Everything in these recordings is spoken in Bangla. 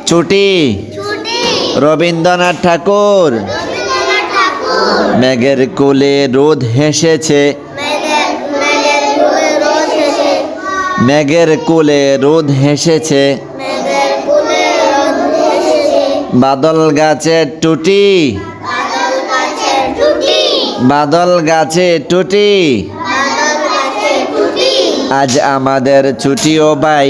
ছুটি রবীন্দ্রনাথ ঠাকুর। মেঘের কোলে রোদ হেসেছে, মেঘের কোলে রোদ হেসেছে। বাদল গাছের টুটি, বাদল গাছে টুটি। আজ আমাদের ছুটি ও ভাই,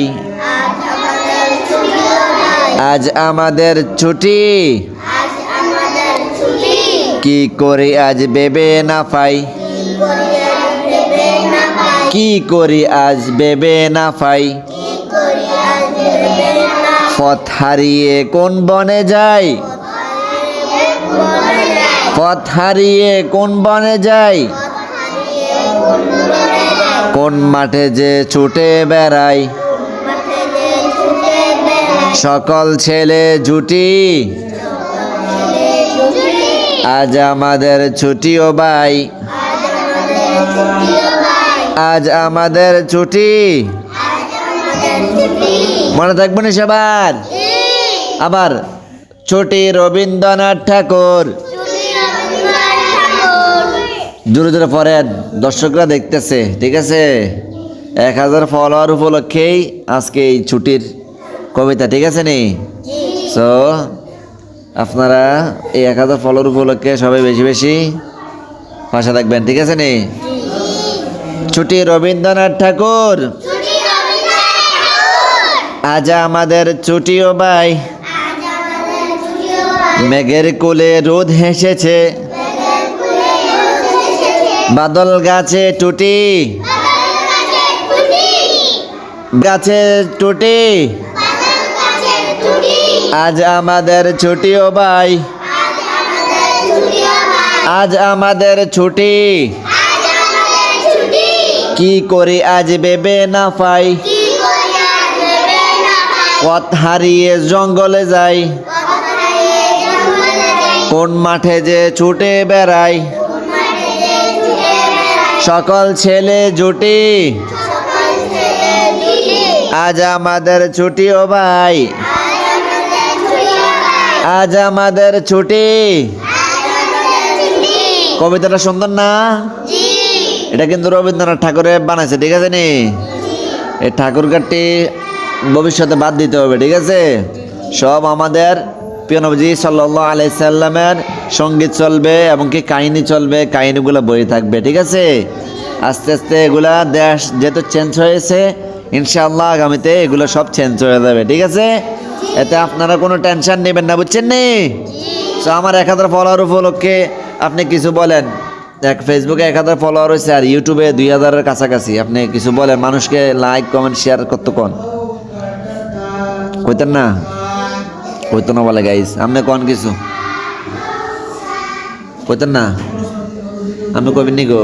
আজ আমাদের ছুটি। কি করি আজ ভেবে না পাই, কি করি আজ ভেবে না পাই। পথ হারিয়ে কোন বনে যাই, পথ হারিয়ে কোন বনে যাই। কোন মাঠে যে ছুটে বেড়াই, সকল ছেলে জুটি। আজ আমাদের ছুটি ও ভাই, আজ আমাদের ছুটি। মনে থাকবে না সবার? আবার ছুটি রবীন্দ্রনাথ ঠাকুর। জোরে জোরে পড়েন, দর্শকরা দেখতেছে, ঠিক আছে? 1000 ফলোয়ার উপলক্ষেই আজকে এই ছুটির কবিতা, ঠিক আছে নি? সো আপনারা এই 1000 ফলোয়ার উপলক্ষে সবাই বেশি বেশি পাশে থাকবেন, ঠিক আছে নি? ছুটি রবীন্দ্রনাথ ঠাকুর। আজ আমাদের ছুটি ও ভাই, মেঘের কোলে রোদ হেসেছে। বাদল গাছে টুটি, গাছে টুটি। আজ আমাদের ছুটি ও ভাই, আজ আমাদের ছুটি। কি করি আজ ভেবে না পাই, পথ হারিয়ে জঙ্গলে যাই। কোন মাঠে যে ছুটে বেড়াই, সকল ছেলে জুটি। আজ আমাদের ছুটি ও ভাই, আজ আমাদের ছুটি। কবিতাটা সুন্দর না? এটা কিন্তু রবীন্দ্রনাথ ঠাকুরের বানাইছে, ঠিক আছে নি? এই ঠাকুর গানটি ভবিষ্যতে বাদ দিতে হবে, ঠিক আছে? সব আমাদের প্রিয় নবীজি সাল্লাল্লাহু আলাইহি সাল্লামের সঙ্গীত চলবে এবং কি কাহিনী চলবে, কাহিনীগুলো বই থাকবে, ঠিক আছে? আস্তে আস্তে এগুলা দেশ যেহেতু চেঞ্জ হয়েছে, ইনশাআল্লাহ আগামীতে এগুলো সব চেঞ্জ হয়ে যাবে, ঠিক আছে? এতে আপনারা কোনো টেনশন নেবেন না, বুঝছেন নি? তো আমার 1000 ফলোয়ার উপলক্ষে আপনি কিছু বলেন। ফেসবুকে 1000 ফলোয়ার হয়েছে আর ইউটিউবে 2000-এর কাছাকাছি। আপনি কিছু বলেন, মানুষকে লাইক কমেন্ট শেয়ার করতে কোন কইতেন না, কইতো না বলে গাইস। আপনি কোন কিছু কইতেন না, আপনি কইবেন নি গো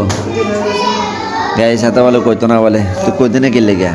গাইস? হাতে বলে কইতো না বলে, তুই কইতে না কি লেগে?